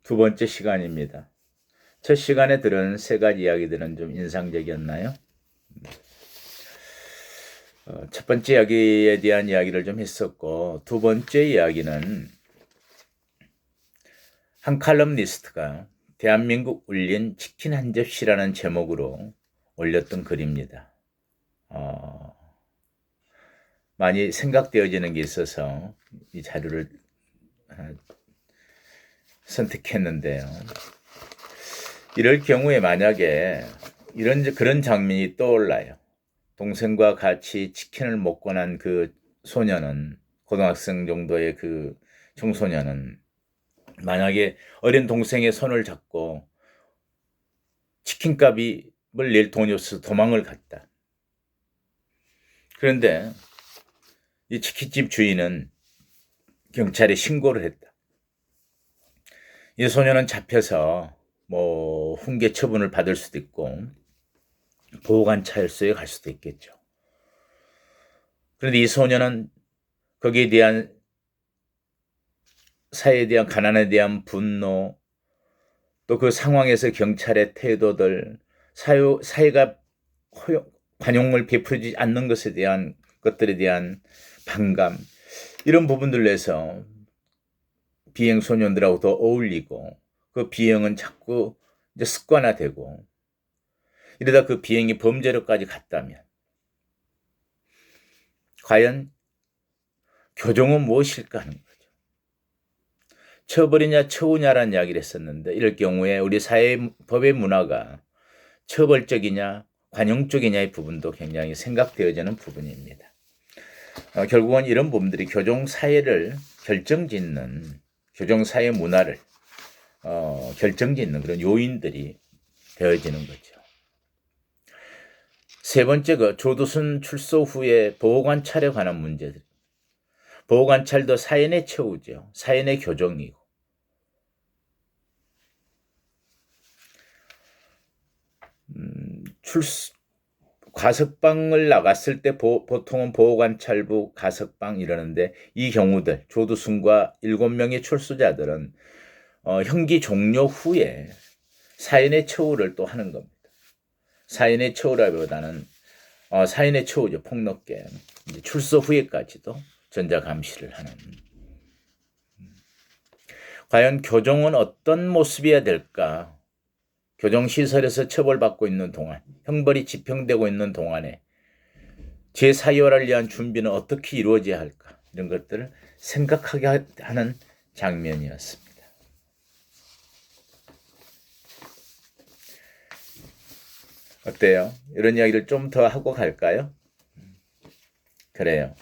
두 번째 시간입니다. 첫 시간에 들은 세 가지 이야기들은 좀 인상적이었나요? 첫 번째 이야기에 대한 이야기를 좀 했었고, 두 번째 이야기는 한 칼럼니스트가 대한민국 울린 치킨 한 접시라는 제목으로 올렸던 글입니다. 많이 생각되어지는 게 있어서 이 자료를 선택했는데요. 이럴 경우에 만약에 그런 장면이 떠올라요. 동생과 같이 치킨을 먹고 난 그 소년은, 고등학생 정도의 그 청소년은 만약에 어린 동생의 손을 잡고 치킨값을 낼 돈이 없어서 도망을 갔다. 그런데 이 치킨집 주인은 경찰에 신고를 했다. 이 소년은 잡혀서 훈계 처분을 받을 수도 있고 보호관찰소에 갈 수도 있겠죠. 그런데 이 소년은 거기에 대한 사회에 대한 가난에 대한 분노, 또 그 상황에서 경찰의 태도들, 사회가 관용을 베풀지 않는 것들에 대한 반감, 이런 부분들에서 비행 소년들하고 더 어울리고 그 비행은 자꾸 이제 습관화되고 이러다 그 비행이 범죄로까지 갔다면 과연 교정은 무엇일까 하는 거죠. 처벌이냐 처우냐라는 이야기를 했었는데, 이럴 경우에 우리 법의 문화가 처벌적이냐 관용적이냐의 부분도 굉장히 생각되어지는 부분입니다. 결국은 이런 부분들이 교정사회를 결정짓는, 교정사회 문화를 결정짓는 그런 요인들이 되어지는 거죠. 세 번째가 조두순 출소 후에 보호관찰에 관한 문제들. 보호관찰도 사연의 처우죠. 사연의 교정이고. 가석방을 나갔을 때 보통은 보호관찰부 가석방 이러는데, 이 경우들 조두순과 7명의 출소자들은 형기 종료 후에 사연의 처우를 또 하는 겁니다. 사연의 처우라기보다는 사연의 처우죠. 폭넓게 이제 출소 후에까지도 전자감시를 하는. 과연 교정은 어떤 모습이어야 될까? 교정시설에서 처벌받고 있는 동안, 형벌이 집행되고 있는 동안에 재사유화를 위한 준비는 어떻게 이루어져야 할까? 이런 것들을 생각하게 하는 장면이었습니다. 어때요? 이런 이야기를 좀 더 하고 갈까요? 그래요.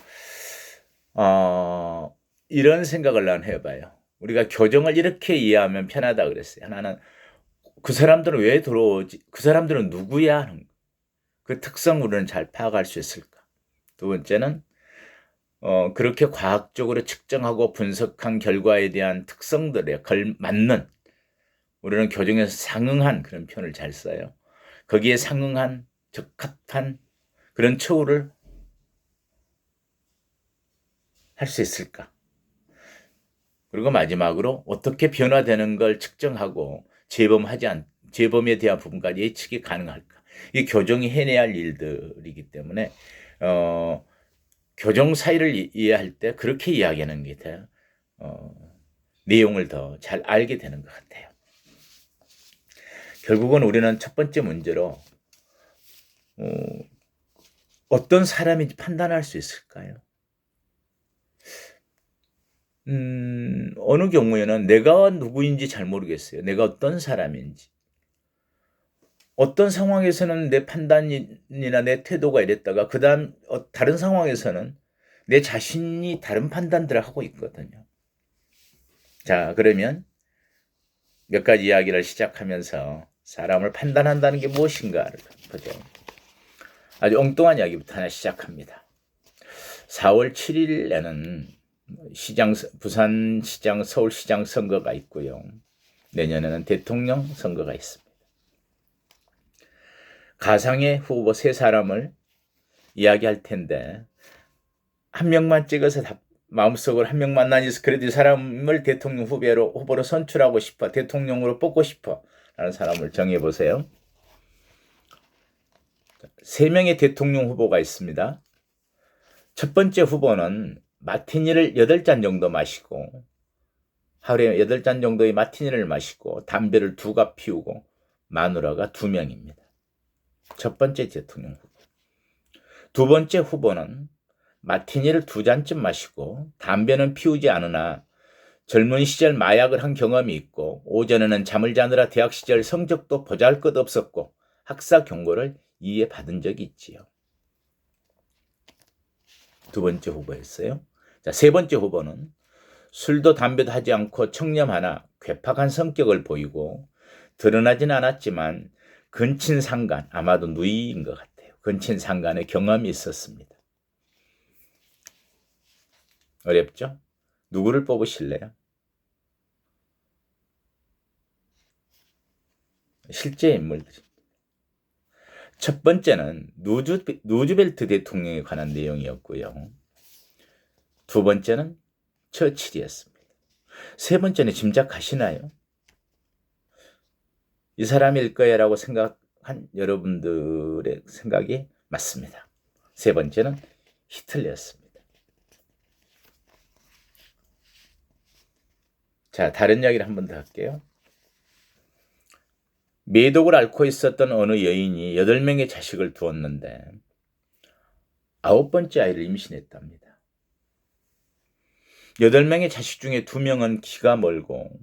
이런 생각을 난 해봐요. 우리가 교정을 이렇게 이해하면 편하다 그랬어요. 하나는 그 사람들은 왜 들어오지? 그 사람들은 누구야? 하는 그 특성 우리는 잘 파악할 수 있을까? 두 번째는 그렇게 과학적으로 측정하고 분석한 결과에 대한 특성들에 걸맞는, 우리는 교정에서 상응한 그런 표현을 잘 써요. 거기에 상응한 적합한 그런 처우를 할 수 있을까? 그리고 마지막으로 어떻게 변화되는 걸 측정하고 재범에 대한 부분까지 예측이 가능할까? 이 교정이 해내야 할 일들이기 때문에 교정 사이를 이해할 때 그렇게 이야기하는 게 더 내용을 더 잘 알게 되는 것 같아요. 결국은 우리는 첫 번째 문제로 어떤 사람인지 판단할 수 있을까요? 어느 경우에는 내가 누구인지 잘 모르겠어요. 내가 어떤 사람인지. 어떤 상황에서는 내 판단이나 내 태도가 이랬다가 그다음 다른 상황에서는 내 자신이 다른 판단들을 하고 있거든요. 자, 그러면 몇 가지 이야기를 시작하면서 사람을 판단한다는 게 무엇인가를 보죠. 아주 엉뚱한 이야기부터 하나 시작합니다. 4월 7일에는 부산시장, 서울시장 선거가 있고요. 내년에는 대통령 선거가 있습니다. 가상의 후보 세 사람을 이야기할 텐데 한 명만 찍어서 마음속으로 한 명 만나니 그래도 이 사람을 대통령 후보로 선출하고 싶어. 대통령으로 뽑고 싶어. 라는 사람을 정해보세요. 3명의 대통령 후보가 있습니다. 첫 번째 후보는 마티니를 8잔 정도 마시고 하루에 8잔 정도의 마티니를 마시고 담배를 2갑 피우고 마누라가 2명입니다. 첫 번째 대통령 후보. 두 번째 후보는 마티니를 2잔쯤 마시고 담배는 피우지 않으나 젊은 시절 마약을 한 경험이 있고 오전에는 잠을 자느라 대학 시절 성적도 보잘것없었고 학사 경고를 이에 받은 적이 있지요. 두 번째 후보였어요. 자, 세 번째 후보는 술도 담배도 하지 않고 청렴하나 괴팍한 성격을 보이고 드러나진 않았지만 근친상간, 아마도 누이인 것 같아요. 근친상간의 경험이 있었습니다. 어렵죠? 누구를 뽑으실래요? 실제 인물들입니다. 첫 번째는 누즈벨트 대통령에 관한 내용이었고요. 두 번째는 처칠이었습니다. 세 번째는 짐작하시나요? 이 사람일 거야라고 생각한 여러분들의 생각이 맞습니다. 세 번째는 히틀러였습니다. 자, 다른 이야기를 한 번 더 할게요. 매독을 앓고 있었던 어느 여인이 8명의 자식을 두었는데 9번째 아이를 임신했답니다. 8명의 자식 중에 2명은 귀가 멀고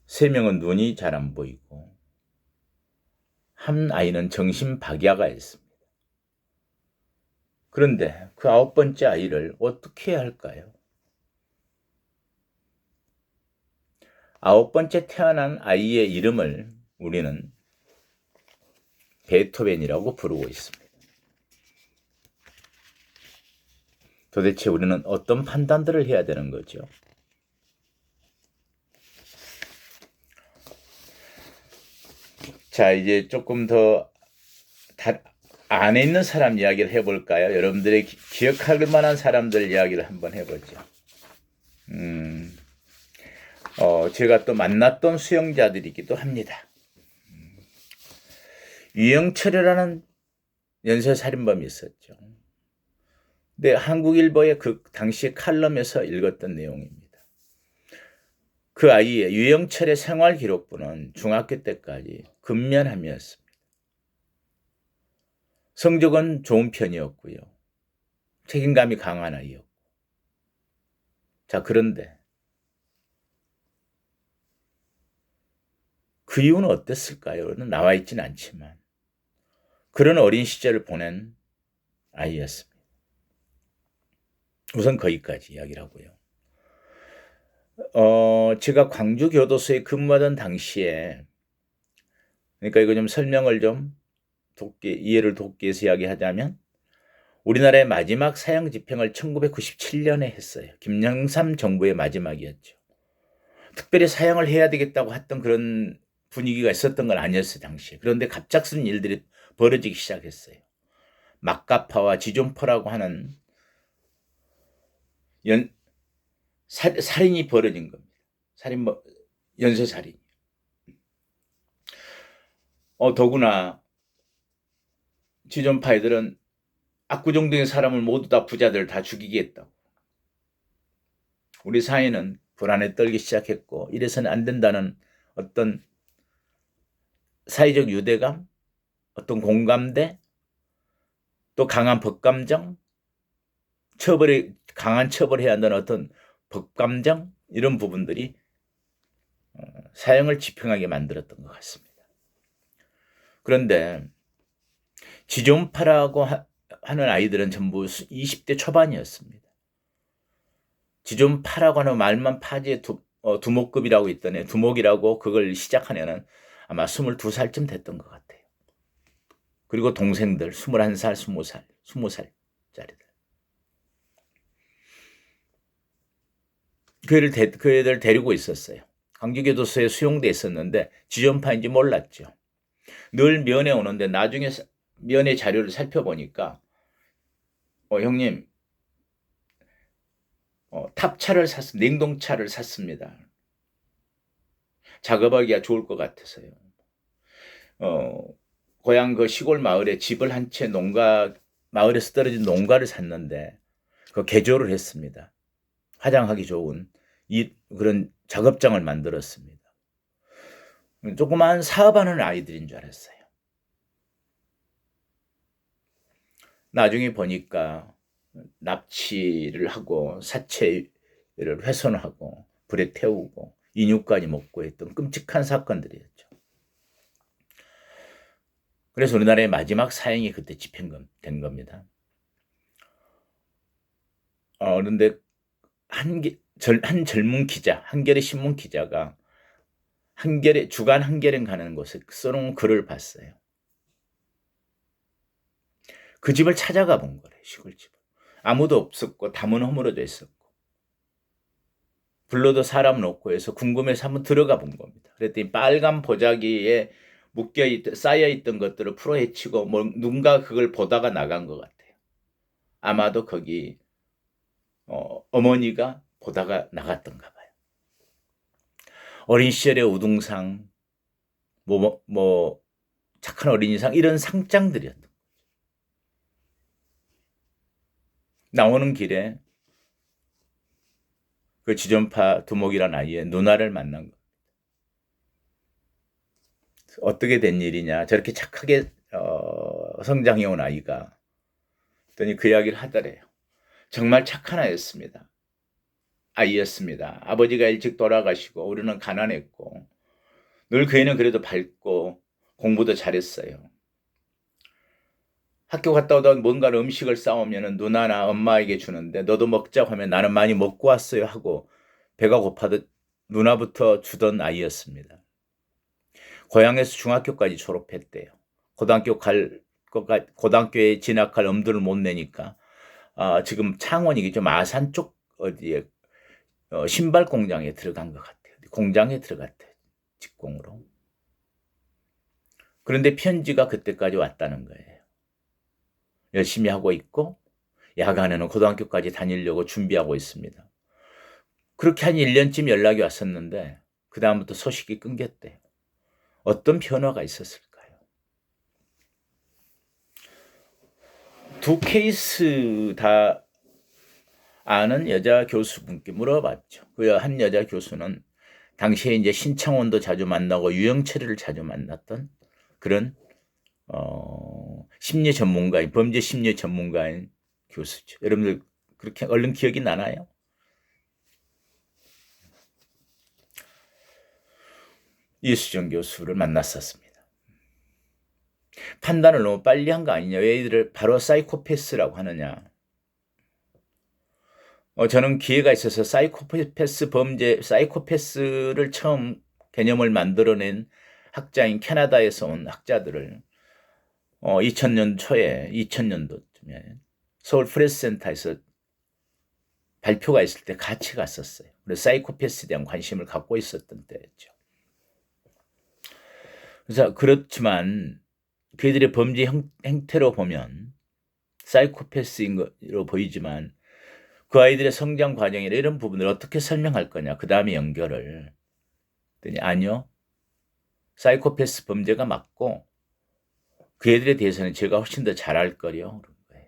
3명은 눈이 잘 안 보이고 한 아이는 정신박약가 있습니다. 그런데 그 9번째 아이를 어떻게 해야 할까요? 9번째 태어난 아이의 이름을 우리는 베토벤이라고 부르고 있습니다. 도대체 우리는 어떤 판단들을 해야 되는 거죠? 자, 이제 조금 더 안에 있는 사람 이야기를 해볼까요? 여러분들이 기억할 만한 사람들 이야기를 한번 해보죠. 제가 또 만났던 수용자들이기도 합니다. 유영철이라는 연쇄살인범이 있었죠. 근데 한국일보의 그 당시 칼럼에서 읽었던 내용입니다. 그 아이의 유영철의 생활기록부는 중학교 때까지 근면함이었습니다. 성적은 좋은 편이었고요. 책임감이 강한 아이였고. 자, 그런데 그 이유는 어땠을까요? 나와 있지는 않지만 그런 어린 시절을 보낸 아이였습니다. 우선 거기까지 이야기를 하고요. 제가 광주교도소에 근무하던 당시에, 그러니까 이거 좀 설명을 좀 이해를 돕기 위해서 이야기하자면, 우리나라의 마지막 사형 집행을 1997년에 했어요. 김영삼 정부의 마지막이었죠. 특별히 사형을 해야 되겠다고 했던 그런 분위기가 있었던 건 아니었어요, 당시에. 그런데 갑작스런 일들이 벌어지기 시작했어요. 막가파와 지존포라고 하는 살인이 벌어진 겁니다. 연쇄살인. 더구나 지존파이들은 압구정동의 사람을 모두 다 부자들 다 죽이겠다고. 우리 사회는 불안에 떨기 시작했고 이래서는 안 된다는 어떤 사회적 유대감, 어떤 공감대, 또 강한 법감정, 강한 처벌해야 한다는 어떤 법감정, 이런 부분들이 사형을 집행하게 만들었던 것 같습니다. 그런데 지존파라고 하는 아이들은 전부 20대 초반이었습니다. 지존파라고 하는 말만 파지에 두목급이라고 있더니 두목이라고 그걸 시작한 애는 아마 22살쯤 됐던 것 같아요. 그리고 동생들 21살, 20살짜리들. 그 애들 데리고 있었어요. 광주교도소에 수용돼 있었는데 지존파인지 몰랐죠. 늘 면회 오는데 나중에 면회 자료를 살펴보니까 형님 탑차를 샀습니다. 냉동차를 샀습니다. 작업하기가 좋을 것 같아서요. 고향 그 시골 마을에 집을 한 채 마을에서 떨어진 농가를 샀는데 그 개조를 했습니다. 화장하기 좋은 그런 작업장을 만들었습니다. 조그만 사업하는 아이들인 줄 알았어요. 나중에 보니까 납치를 하고 사체를 훼손하고 불에 태우고 인육까지 먹고 했던 끔찍한 사건들이었죠. 그래서 우리나라의 마지막 사형이 그때 집행된 겁니다. 그런데 한 젊은 기자, 한겨레 신문 기자가 주간 한겨레 가는 곳에 써놓은 글을 봤어요. 그 집을 찾아가 본 거래요. 시골집을. 아무도 없었고 담은 허물어져 있었고 불러도 사람 없고 해서 궁금해서 한번 들어가 본 겁니다. 그랬더니 빨간 보자기에 쌓여있던 것들을 풀어헤치고 누군가 그걸 보다가 나간 것 같아요. 아마도 거기 어머니가 보다가 나갔던가 봐요. 어린 시절의 우등상, 착한 어린이상 이런 상장들이었던 거죠. 나오는 길에 그 지존파 두목이라는 아이의 누나를 만난 겁니다. 어떻게 된 일이냐. 저렇게 착하게 성장해온 아이가. 그랬더니 그 이야기를 하더래요. 정말 착한 아이였습니다. 아버지가 일찍 돌아가시고 우리는 가난했고 늘 그 애는 그래도 밝고 공부도 잘했어요. 학교 갔다 오다 뭔가 음식을 싸오면 누나나 엄마에게 주는데 너도 먹자고 하면 나는 많이 먹고 왔어요 하고 배가 고파도 누나부터 주던 아이였습니다. 고향에서 중학교까지 졸업했대요. 고등학교에 진학할 엄두를 못 내니까 지금 창원이겠죠. 마산 쪽 어디에 신발 공장에 들어간 것 같아요. 공장에 들어갔대요. 직공으로. 그런데 편지가 그때까지 왔다는 거예요. 열심히 하고 있고 야간에는 고등학교까지 다니려고 준비하고 있습니다. 그렇게 한 1년쯤 연락이 왔었는데 그 다음부터 소식이 끊겼대요. 어떤 변화가 있었을까요? 두 케이스 다 아는 여자 교수분께 물어봤죠. 그 한 여자 교수는 당시에 이제 신창원도 자주 만나고 유영철이를 자주 만났던 그런 심리 전문가인, 범죄 심리 전문가인 교수죠. 여러분들 그렇게 얼른 기억이 나나요? 이수정 교수를 만났었습니다. 판단을 너무 빨리 한 거 아니냐. 왜 이들을 바로 사이코패스라고 하느냐. 저는 기회가 있어서 사이코패스를 처음 개념을 만들어낸 학자인 캐나다에서 온 학자들을 2000년도쯤에 서울 프레스센터에서 발표가 있을 때 같이 갔었어요. 그래서 사이코패스에 대한 관심을 갖고 있었던 때였죠. 그래서 그렇지만 그들의 범죄 행태로 보면 사이코패스인 것으로 보이지만 그 아이들의 성장 과정이나 이런 부분을 어떻게 설명할 거냐. 그 다음에 연결을. 아니요. 사이코패스 범죄가 맞고 그 애들에 대해서는 제가 훨씬 더 잘할 거요. 그런 거예요.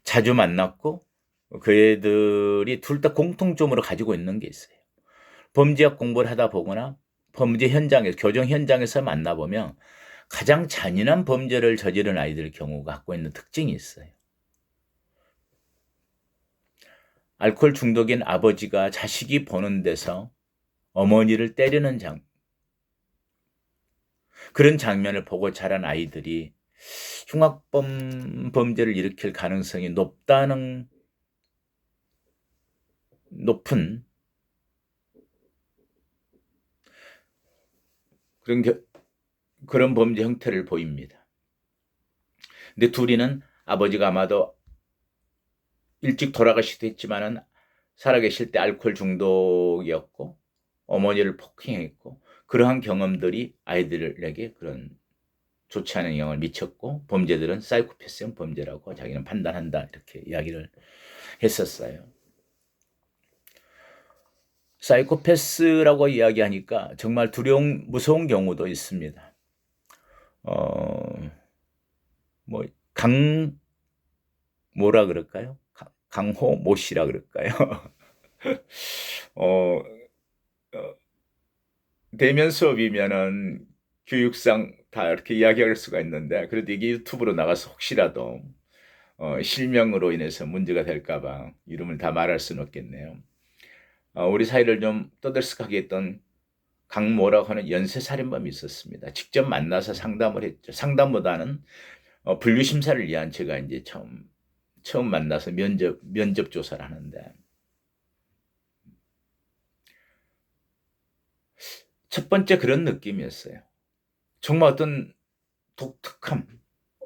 자주 만났고 그 애들이 둘 다 공통점으로 가지고 있는 게 있어요. 범죄학 공부를 하다 보거나 범죄 현장에서 교정 현장에서 만나보면 가장 잔인한 범죄를 저지른 아이들 경우가 갖고 있는 특징이 있어요. 알코올 중독인 아버지가 자식이 보는 데서 어머니를 때리는 그런 장면을 보고 자란 아이들이 흉악범 범죄를 일으킬 가능성이 높은 그런 범죄 형태를 보입니다. 근데 둘이는 아버지가 아마도 일찍 돌아가시기도 했지만은 살아계실 때 알코올 중독이었고 어머니를 폭행했고 그러한 경험들이 아이들에게 그런 좋지 않은 영향을 미쳤고 범죄들은 사이코패스형 범죄라고 자기는 판단한다 이렇게 이야기를 했었어요. 사이코패스라고 이야기하니까 정말 무서운 경우도 있습니다. 뭐, 뭐라 그럴까요? 강호 모씨라 그럴까요? 어, 어, 대면 수업이면은 교육상 다 이렇게 이야기할 수가 있는데, 그래도 이게 유튜브로 나가서 혹시라도 실명으로 인해서 문제가 될까봐 이름을 다 말할 수는 없겠네요. 우리 사이를 좀 떠들썩하게 했던 강모라고 하는 연쇄살인범이 있었습니다. 직접 만나서 상담을 했죠. 상담보다는 분류 심사를 위한 제가 이제 처음 만나서 면접 조사를 하는데, 첫 번째 그런 느낌이었어요. 정말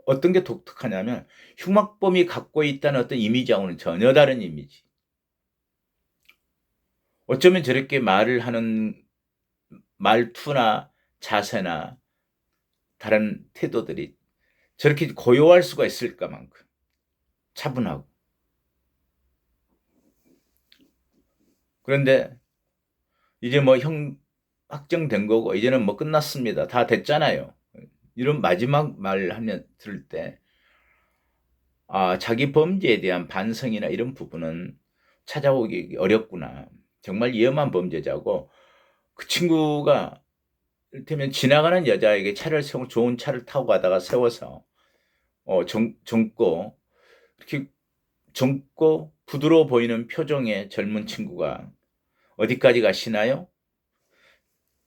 어떤 게 독특하냐면 흉악범이 갖고 있다는 어떤 이미지하고는 전혀 다른 이미지. 어쩌면 저렇게 말을 하는 말투나 자세나 다른 태도들이 저렇게 고요할 수가 있을까만큼 차분하고. 그런데 이제 뭐 확정된 거고 이제는 뭐 끝났습니다. 다 됐잖아요. 이런 마지막 말 하면 들을 때, 자기 범죄에 대한 반성이나 이런 부분은 찾아오기 어렵구나. 정말 위험한 범죄자고, 그 친구가 이를테면 지나가는 여자에게 좋은 차를 타고 가다가 세워서 이렇게 젊고 부드러워 보이는 표정의 젊은 친구가 어디까지 가시나요?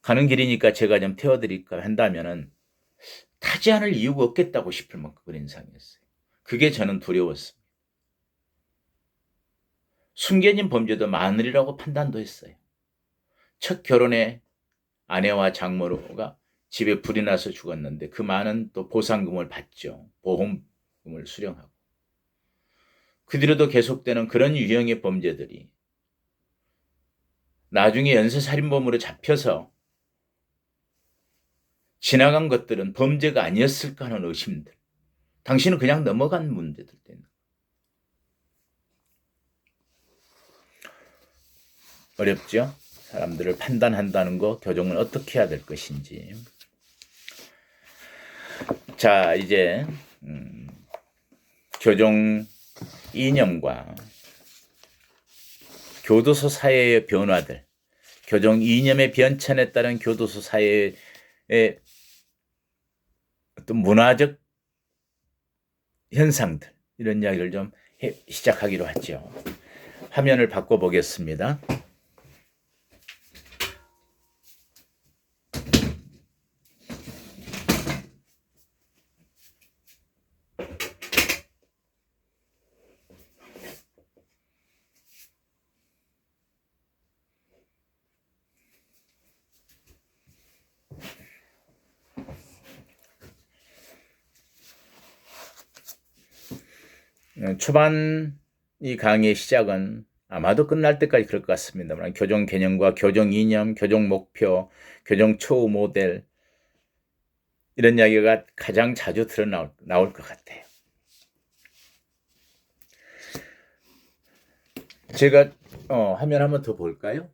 가는 길이니까 제가 좀 태워드릴까 한다면은 타지 않을 이유가 없겠다고 싶을 만큼 그런 인상이었어요. 그게 저는 두려웠습니다. 숨겨진 범죄도 마늘이라고 판단도 했어요. 첫 결혼에 아내와 장모가 집에 불이 나서 죽었는데 그 많은 또 보상금을 받죠. 보험금을 수령하고. 그 뒤로도 계속되는 그런 유형의 범죄들이 나중에 연쇄살인범으로 잡혀서 지나간 것들은 범죄가 아니었을까 하는 의심들. 당신은 그냥 넘어간 문제들 때문에. 어렵죠? 사람들을 판단한다는 거, 교정을 어떻게 해야 될 것인지. 자, 이제 교정 이념과 교도소 사회의 변화들, 교정 이념의 변천에 따른 교도소 사회의 어떤 문화적 현상들, 이런 이야기를 좀 시작하기로 하죠. 화면을 바꿔보겠습니다. 초반 이 강의의 시작은 아마도 끝날 때까지 그럴 것 같습니다만, 교정 개념과 교정 이념, 교정 목표, 교정 초우 모델, 이런 이야기가 가장 자주 나올 것 같아요. 제가 화면 한번 더 볼까요?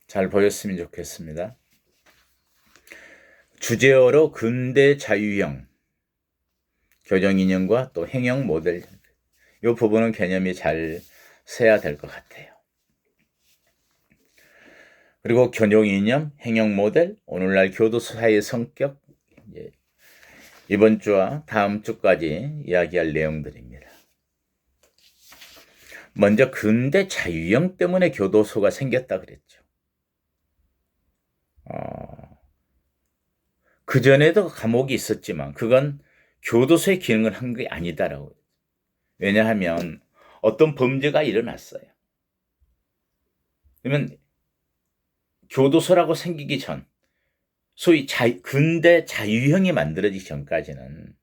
잘 보였으면 좋겠습니다. 주제어로 근대 자유형, 교정 이념과 또 행영 모델, 이 부분은 개념이 잘 세야 될 것 같아요. 그리고 교정 이념, 행영 모델, 오늘날 교도소 사회의 성격, 이번 주와 다음 주까지 이야기할 내용들입니다. 먼저 근대 자유형 때문에 교도소가 생겼다 그랬죠. 그전에도 감옥이 있었지만 그건 교도소의 기능을 한 게 아니다라고. 왜냐하면 어떤 범죄가 일어났어요. 그러면 교도소라고 생기기 전, 소위 근대 자유형이 만들어지기 전까지는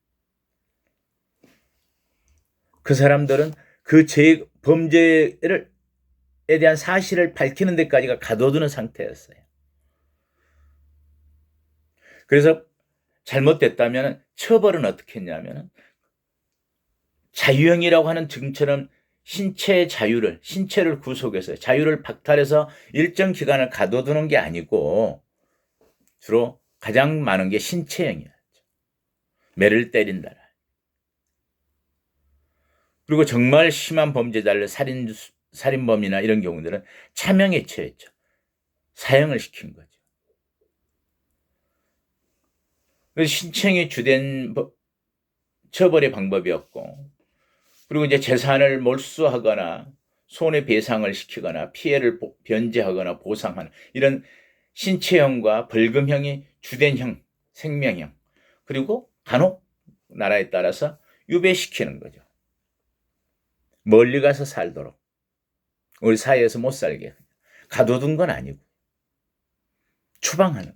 그 사람들은 그 범죄를 대한 사실을 밝히는 데까지가 가둬두는 상태였어요. 그래서 잘못됐다면 처벌은 어떻게 했냐면 자유형이라고 하는 지금처럼 신체의 자유를, 신체를 구속해서 자유를 박탈해서 일정 기간을 가둬두는 게 아니고 주로 가장 많은 게 신체형이었죠. 매를 때린다. 그리고 정말 심한 범죄자를 살인범이나 이런 경우들은 차명에 처했죠. 사형을 시킨 거죠. 그래서 신체형이 주된 처벌의 방법이었고, 그리고 이제 재산을 몰수하거나 손해배상을 시키거나 피해를 변제하거나 보상하는 이런 신체형과 벌금형이 주된 형, 생명형, 그리고 간혹 나라에 따라서 유배시키는 거죠. 멀리 가서 살도록, 우리 사회에서 못 살게 가둬둔 건 아니고 추방하는,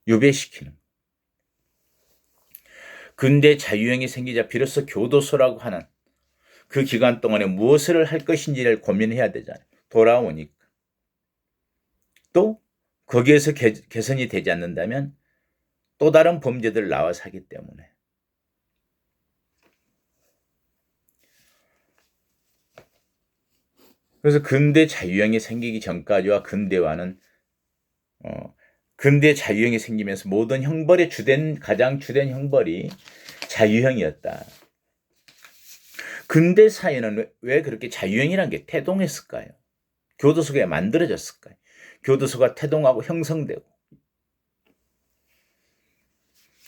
유배시키는. 근대 자유형이 생기자 비로소 교도소라고 하는 그 기간 동안에 무엇을 할 것인지를 고민해야 되잖아요. 돌아오니까. 또 거기에서 개선이 되지 않는다면 또 다른 범죄들 나와서 하기 때문에. 그래서 근대 자유형이 생기기 전까지와 근대화는 근대 자유형이 생기면서 모든 형벌의 가장 주된 형벌이 자유형이었다. 근대 사회는 왜 그렇게 자유형이라는 게 태동했을까요? 교도소가 왜 만들어졌을까요? 교도소가 태동하고 형성되고.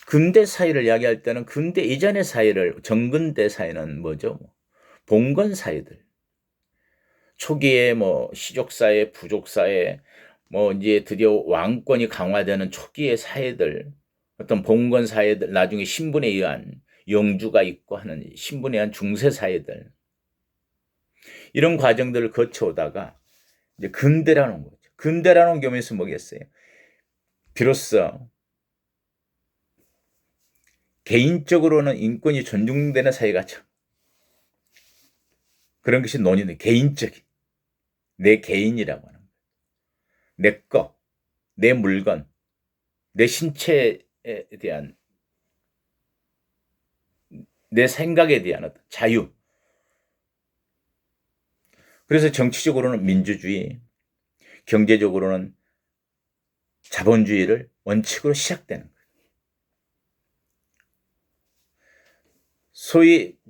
근대 사회를 이야기할 때는 근대 이전의 사회를, 정근대 사회는 뭐죠? 봉건 사회들. 초기에 시족사회, 부족사회, 이제 드디어 왕권이 강화되는 초기의 사회들, 어떤 봉건 사회들, 나중에 신분에 의한 영주가 있고 하는 신분에 의한 중세 사회들, 이런 과정들을 거쳐오다가 이제 근대라는 거죠. 근대라는 경우에서 뭐겠어요? 비로소 개인적으로는 인권이 존중되는 사회가 그런 것이 논의는 개인적인, 내 개인이라고 하는 거예요. 내 거, 내 물건, 내 신체에 대한, 내 생각에 대한 어떤 자유. 그래서 정치적으로는 민주주의, 경제적으로는 자본주의를 원칙으로 시작되는 거예요. 소위